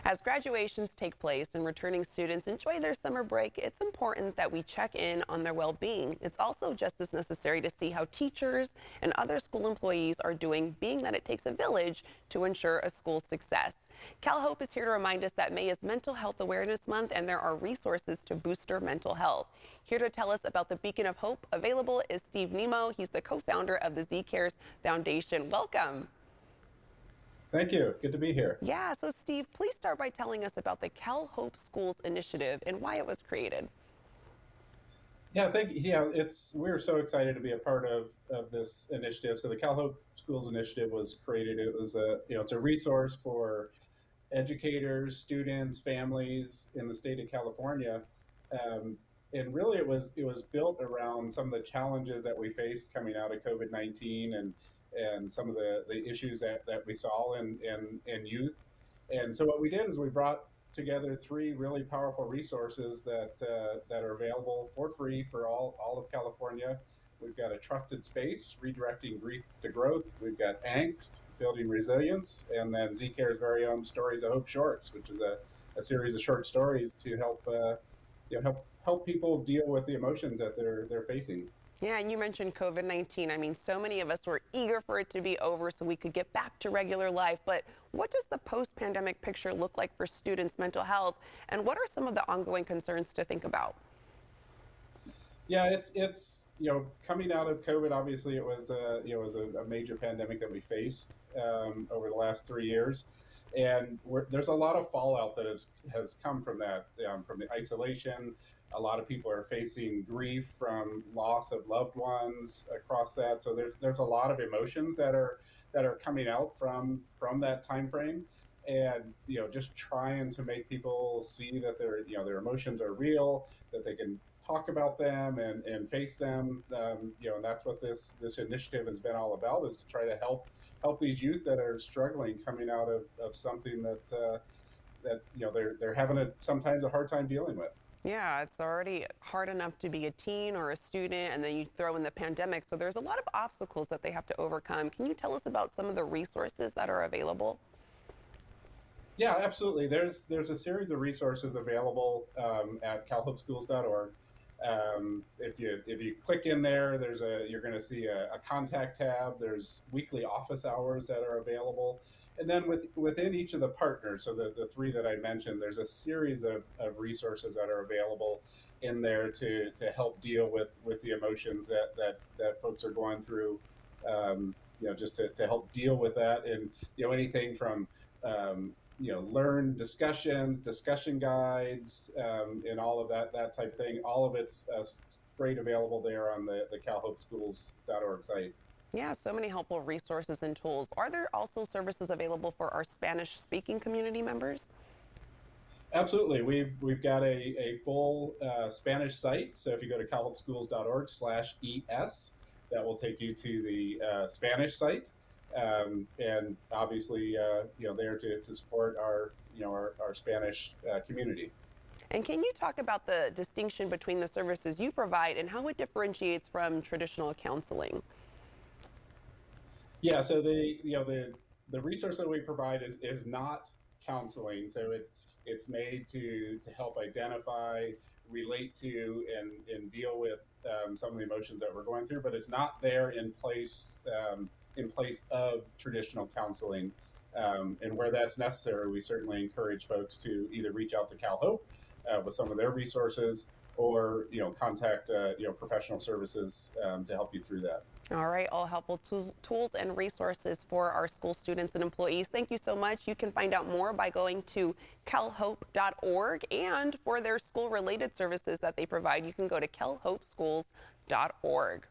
As graduations take place and returning students enjoy their summer break, it's important that we check in on their well-being. It's also just as necessary to see how teachers and other school employees are doing, being that it takes a village to ensure a school's success. CalHOPE is here to remind us that May is Mental Health Awareness Month and there are resources to boost our mental health. Here to tell us about the Beacon of Hope available is Steve Nemo. He's the co-founder of the Z Cares Foundation. Welcome. Thank you. Good to be here. Yeah, so Steve, please start by telling us about the CalHOPE Schools Initiative and why it was created. Yeah, thank you. Yeah, we're so excited to be a part of this initiative. So the CalHOPE Schools Initiative was created. It was it's a resource for educators, students, families in the state of California. Um, and really it was built around some of the challenges that we faced coming out of COVID-19 and some of the issues that we saw in youth. And so what we did is we brought together three really powerful resources that are available for free for all of California. We've got a trusted space, redirecting grief to growth. We've got angst, building resilience, and then Z Care's very own Stories of Hope Shorts, which is a series of short stories to help people deal with the emotions that they're facing. Yeah, and you mentioned COVID-19. I mean, so many of us were eager for it to be over so we could get back to regular life. But what does the post-pandemic picture look like for students' mental health? And what are some of the ongoing concerns to think about? Yeah, it's coming out of COVID. Obviously, it was a major pandemic that we faced over the last 3 years, and there's a lot of fallout that has come from that, from the isolation. A lot of people are facing grief from loss of loved ones across that. So there's a lot of emotions that are coming out from that time frame, and just trying to make people see that their emotions are real, that they can talk about them and face them. And that's what this initiative has been all about, is to try to help these youth that are struggling coming out of something that they're having sometimes a hard time dealing with. Yeah, it's already hard enough to be a teen or a student, and then you throw in the pandemic. So there's a lot of obstacles that they have to overcome. Can you tell us about some of the resources that are available? Yeah, absolutely. There's a series of resources available at calhopeschools.org. If you click in there, you're going to see a contact tab. There's weekly office hours that are available, and then within each of the partners, so the three that I mentioned, there's a series of resources that are available in there to help deal with the emotions that folks are going through. Just to help deal with that, and anything from learn discussions, discussion guides, and all of that type of thing. All of it's straight available there on the calhopeschools.org site. Yeah, so many helpful resources and tools. Are there also services available for our Spanish-speaking community members? Absolutely. We've got a full Spanish site. So if you go to calhopeschools.org/ES, that will take you to the Spanish site. And obviously, there to support our Spanish community. And can you talk about the distinction between the services you provide and how it differentiates from traditional counseling? Yeah, so the resource that we provide is not counseling. So it's made to help identify, relate to, and deal with some of the emotions that we're going through, but it's not there in place of traditional counseling. And where that's necessary, we certainly encourage folks to either reach out to CalHOPE with some of their resources, or contact professional services to help you through that. All right, all helpful tools and resources for our school students and employees. Thank you so much. You can find out more by going to calhope.org, and for their school-related services that they provide, you can go to calhopeschools.org.